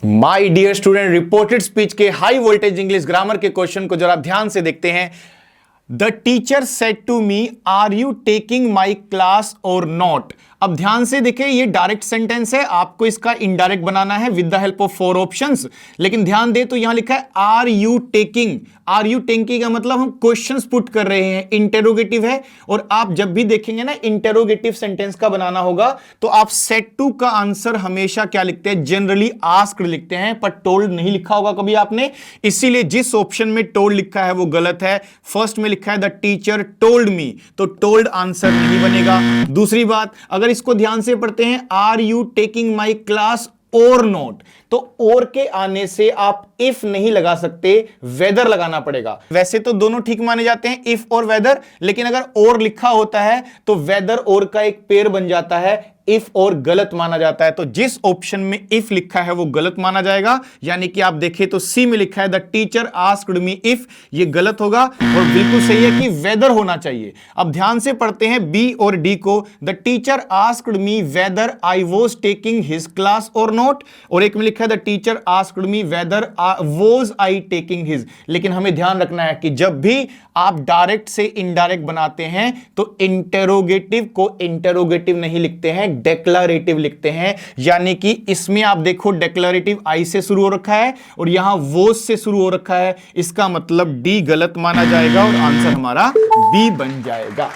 My dear student, reported speech के high voltage English grammar के question को जरा ध्यान से देखते हैं। The teacher said to me, are you taking my class or not. अब ध्यान से देखें, ये डायरेक्ट सेंटेंस है, आपको इसका इनडायरेक्ट बनाना है with the help of 4 options. लेकिन ध्यान दे तो यहां लिखा है are you taking. Are you taking का मतलब हम क्वेश्चंस पुट कर रहे हैं, इंटेरोगेटिव है। और आप जब भी देखेंगे ना इंटेरोगेटिव सेंटेंस का बनाना होगा तो आप सेड टू का आंसर हमेशा क्या लिखते हैं, जनरली आस्क्ड लिखते हैं, पर टोल्ड नहीं लिखा होगा कभी आपने। इसीलिए जिस ऑप्शन में टोल्ड लिखा है वो गलत है। फर्स्ट में लिखा है द टीचर टोल्ड मी, तो टोल्ड आंसर नहीं बनेगा। दूसरी बात, अगर इसको ध्यान से पढ़ते हैं, are you taking my class or not, तो और के आने से आप इफ नहीं लगा सकते, वेदर लगाना पड़ेगा। वैसे तो दोनों ठीक माने जाते हैं, इफ और वेदर, लेकिन अगर और लिखा होता है तो वेदर और का एक पेयर बन जाता है, इफ और गलत माना जाता है। तो जिस ऑप्शन में इफ लिखा है वो गलत माना जाएगा। यानी कि आप देखें तो सी में लिखा है the teacher asked me if, ये गलत होगा। और बिल्कुल सही है कि वेदर होना चाहिए। अब ध्यान से पढ़ते हैं बी और डी को। The teacher asked me whether I was taking his class or not, और एक में लिखा है the teacher asked me whether was I taking his. लेकिन हमें ध्यान रखना है कि जब भी आप डायरेक्ट से इनडायरेक्ट बनाते हैं तो इंटेरोगेटिव को इंटेरोगेटिव नहीं लिखते हैं, डेक्लरेटिव लिखते हैं। यानी कि इसमें आप देखो डेक्लरेटिव आई से शुरू हो रखा है और यहां वोज से शुरू हो रखा है। इसका मतलब डी गलत माना जाएगा और आंसर हमारा बी बन जाएगा।